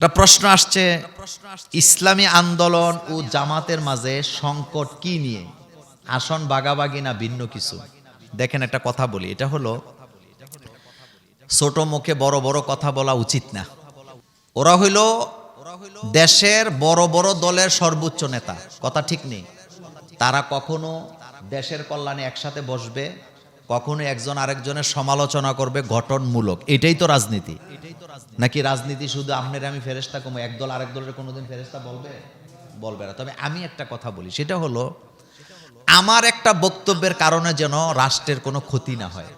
একটা প্রশ্ন আসছে, ইসলামী আন্দোলন ও জামাতের মাঝে সংকট কি নিয়ে? আসন ভাগাভাগি না ভিন্ন কিছু? দেখেন, একটা কথা বলি, এটা হলো ছোট মুখে বড় বড় কথা বলা উচিত না। ওরা হইল দেশের বড় বড় দলের সর্বোচ্চ নেতা, কথা ঠিক নেই। তারা কখনো দেশের কল্যাণে একসাথে বসবে, কখনো একজন আরেকজনের সমালোচনা করবে গঠনমূলক। এটাই তো রাজনীতি। নাকি রাজনীতি শুধু আপনার আমি ফেরেশতা কম, একদল আরেক দলের কোনোদিন ফেরেশতা বলবে না। তবে আমি একটা কথা বলি, সেটা হলো আমার একটা বক্তব্যের কারণে যেন রাষ্ট্রের কোনো ক্ষতি না হয়,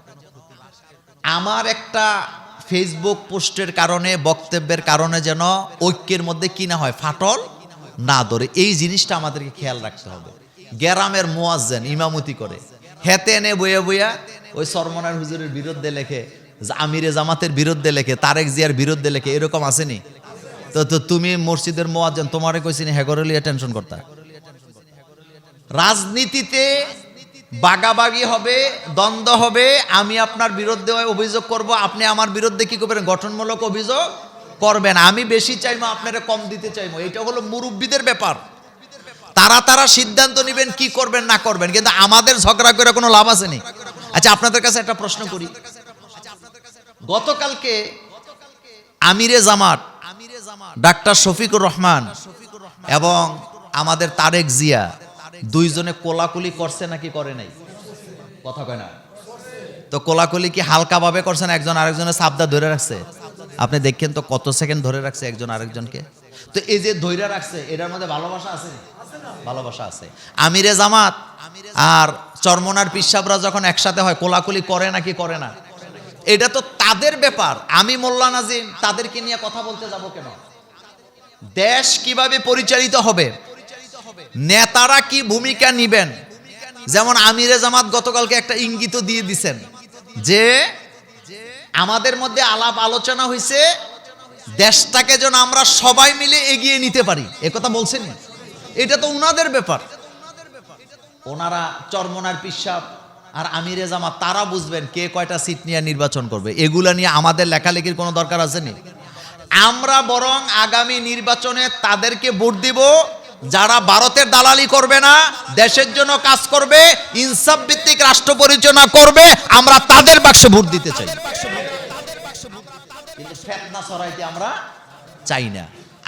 আমার একটা ফেসবুক পোস্টের কারণে, বক্তব্যের কারণে যেন ঐক্যের মধ্যে কি না হয়, ফাটল না ধরে। এই জিনিসটা আমাদেরকে খেয়াল রাখতে হবে। গ্রামের মুয়াজ্জিন ইমামতি করে, হেতে এনে বইয়া বইয়া ওই সরমনার হুজুরের বিরুদ্ধে লেখে, আমিরে জামাতের বিরুদ্ধে লেখে, তারেক জিয়ার বিরুদ্ধে লেখে, এরকম আসেনি? তো তুমি মসজিদের মুয়াজ্জিন, তোমারে কইছিনি হেগরলিয়া টেনশন করতা? রাজনীতিতে বাগাবাগি হবে, দ্বন্দ্ব হবে, আমি আপনার বিরুদ্ধে অভিযোগ করব, আপনি আমার বিরুদ্ধে কি করবেন, গঠনমূলক অভিযোগ করবেন। আমি বেশি চাইবো, আপনারা কম দিতে চাইবো। এটা হলো মুরব্বীদের ব্যাপার, তারা সিদ্ধান্ত নেবেন কি করবেন না করবেন, কিন্তু আমাদের ঝগড়া করে কোনো লাভ আছে নি। আচ্ছা, আপনাদের কাছে একটা প্রশ্ন করি, গতকালকে আমিরে জামাত ডাক্তার শফিকুর রহমান এবং আমাদের তারেক জিয়া দুইজনে কোলাকুলি করছে নাকি করে নাই? কথা কয় না তো। কোলাকুলি কি হালকাভাবে করছে না একজন আরেকজনের সাবদা ধরে রাখছে? আপনি দেখেন তো কত সেকেন্ড ধরে রাখছে একজন আরেকজনকে। তো এই যে ধরে রাখছে, এটার মধ্যে ভালোবাসা আছে? ভালোবাসা আছে। আমিরে জামাত আর চরমনার পিসাবরা যখন একসাথে হয়, কোলাকুলি করে নাকি করে না? এটা তো তাদের ব্যাপার। আমি মোল্লা নাজিম তাদেরকে নিয়ে কথা বলতে যাব কেন? দেশ কিভাবে পরিচালিত হবে, নেতারা কি ভূমিকা নিবেন। যেমন আমিরে জামাত গতকালকে একটা ইঙ্গিত দিয়ে দিছেন যে আমাদের মধ্যে আলাপ আলোচনা হয়েছে, দেশটাকে যেন আমরা সবাই মিলে এগিয়ে নিতে পারি, একথা বলছেন। এটা তো উনাদের ব্যাপার। ওনারা চরমনার পিসাব আর আমিরে জামাত তারা বুঝবেন কে কয়টা সিট নিয়ে নির্বাচন করবে। এগুলা নিয়ে আমাদের লেখালেখির কোনো দরকার আছে নি। আমরা বরং আগামী নির্বাচনে তাদেরকে ভোট দিব যারা ভারতের দালালি করবে না, দেশের জন্য কাজ করবে, ইনসাফ ভিত্তিক রাষ্ট্র পরিচালনা করবে। আমরা তাদের বাক্সে ভোট দিতে চাই, কিন্তু ফিতনা ছড়াইতে আমরা চাই না।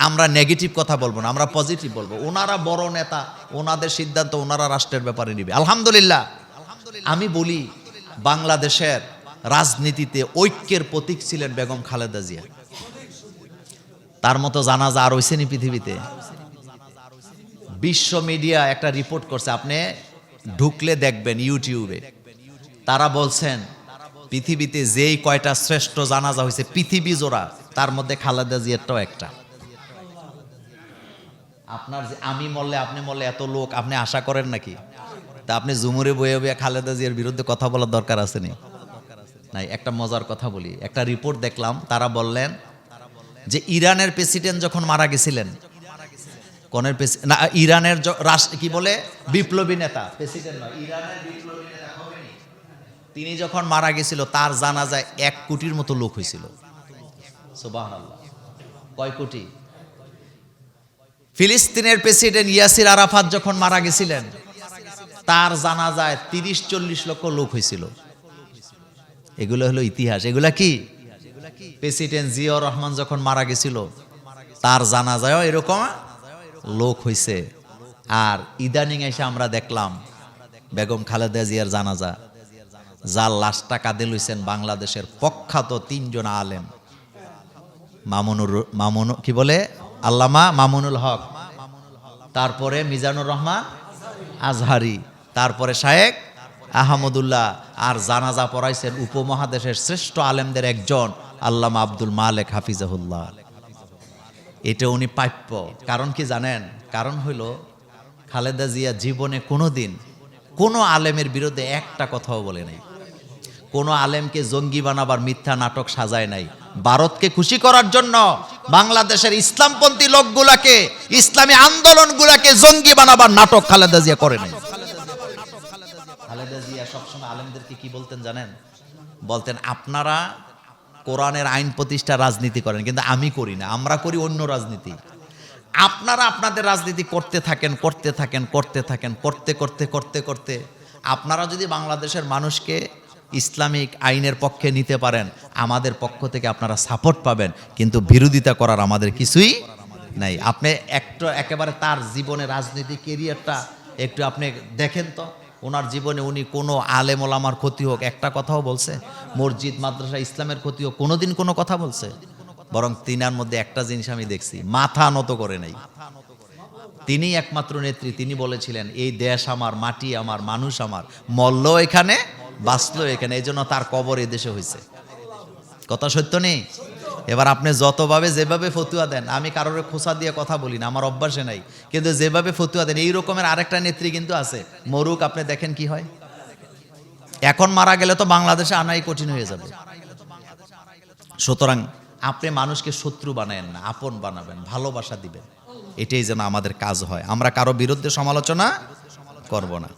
আমরা নেগেটিভ কথা বলবো না, আমরা পজিটিভ বলবো। ওনারা বড় নেতা, ওনাদের সিদ্ধান্ত ওনারা রাষ্ট্রের ব্যাপারে নিবে। আলহামদুলিল্লাহ। আমি বলি, বাংলাদেশের রাজনীতিতে ঐক্যের প্রতীক ছিলেন বেগম খালেদা জিয়া। তার মতো জানাজা আর হইছেনি পৃথিবীতে? বিশ্ব মিডিয়া একটা রিপোর্ট করছে, আপনি ঢুকলে দেখবেন ইউটিউবে। তারা বলছেন পৃথিবীতে যেই কয়টা শ্রেষ্ঠ জানাজা হয়েছে পৃথিবী জোড়া, তার মধ্যে খালেদা জিয়ারটাও একটা। আপনার যে আমি মরলে আপনি মরলে এত লোক আপনি আশা করেন নাকি? তা আপনি জুমুরে বয়ে বয়ে খালেদা জিয়ার বিরুদ্ধে কথা বলার দরকার আছে নি? নাই। একটা মজার কথা বলি, একটা রিপোর্ট দেখলাম, তারা বললেন যে ইরানের প্রেসিডেন্ট যখন মারা গেছিলেন, ইরানের কি বলে বিপ্লবী নেতা, প্রেসিডেন্ট নয়, ইরানের বিপ্লবী নেতা খোমেনি, তিনি যখন মারা গেছিল তার জানাজায় 1 কোটির মতো লোক হয়েছিল। সুবহানাল্লাহ। কয় কোটি? ফিলিস্তিনের প্রেসিডেন্ট ইয়াসির আরাফাত যখন মারা গেছিলেন তার জানাজায় 30-40 লক্ষ লোক হয়েছিল। এগুলো হলো ইতিহাস। এগুলা কি? প্রেসিডেন্ট জিয়াউর রহমান যখন মারা গেছিল তার জানাজায়ও এরকম লোক হয়েছে। আর ইদানিং এসে আমরা দেখলাম বেগম খালেদা জিয়ার জানাজা, যার লাশটা কাঁধে লইছেন বাংলাদেশের প্রখ্যাত 3 জন আলেম, কি বলে আল্লামা মামুনুল হক, তারপরে মিজানুর রহমান আজহারি, তারপরে শায়েখ আহমদুল্লাহ, আর জানাজা পড়াইছেন উপমহাদেশের শ্রেষ্ঠ আলেমদের একজন আল্লামা আব্দুল মালেক হাফিজাহুল্লাহ। এটা উনি প্রাপ্য। কারণ কি জানেন? কারণ হইল খালেদা জিয়া জীবনে কোনোদিন কোনো আলেমের বিরুদ্ধে একটা কথাও বলে নাই, কোনো আলেমকে জঙ্গি বানাবার মিথ্যা নাটক সাজায় নাই। ভারতকে খুশি করার জন্য বাংলাদেশের ইসলামপন্থী লোকগুলাকে, ইসলামী আন্দোলনগুলাকে জঙ্গি বানাবার নাটক খালেদা জিয়া করে নাই। খালেদা জিয়া সবসময় আলেমদেরকে কি বলতেন জানেন? বলতেন, আপনারা কোরআনের আইন প্রতিষ্ঠা রাজনীতি করেন, কিন্তু আমি করি না, আমরা করি অন্য রাজনীতি। আপনারা আপনাদের রাজনীতি করতে থাকেন করতে থাকেন করতে থাকেন, করতে করতে করতে করতে আপনারা যদি বাংলাদেশের মানুষকে ইসলামিক আইনের পক্ষে নিতে পারেন, আমাদের পক্ষ থেকে আপনারা সাপোর্ট পাবেন, কিন্তু বিরোধিতা করার আমাদের কিছুই নাই। আপনি একটু একেবারে তার জীবনে রাজনীতি কেরিয়ারটা একটু আপনি দেখেন তো, ওনার জীবনে উনি কোনো আলেম ওলামার ক্ষতি হোক একটা কথাও বলছে? মসজিদ মাদ্রাসা ইসলামের ক্ষতি হোক কোনোদিন কোনো কথা বলছে? বরং তিনার মধ্যে একটা জিনিস আমি দেখছি, মাথা নত করে নাই। তিনি একমাত্র নেত্রী, তিনি বলেছিলেন এই দেশ আমার, মাটি আমার, মানুষ আমার, মল্ল এখানে বাঁচলো এখানে, এই জন্য তার কবর এই দেশে হয়েছে। কথা সত্য নেই? এবার আপনি যতভাবে যেভাবে ফতুয়া দেন, আমি কারোর খোসা দিয়ে কথা বলি না, আমার অভ্যাসে নাই, কিন্তু যেভাবে ফতুয়া দেন এই রকমের আরেকটা নেত্রী কিন্তু আছে, মরুক, আপনি দেখেন কি হয়। এখন মারা গেলে তো বাংলাদেশে আনাই কঠিন হয়ে যাবে। সুতরাং আপনি মানুষকে শত্রু বানায়েন না, আপন বানাবেন, ভালোবাসা দিবেন, এটাই যেন আমাদের কাজ হয়। আমরা কারো বিরুদ্ধে সমালোচনা করব না।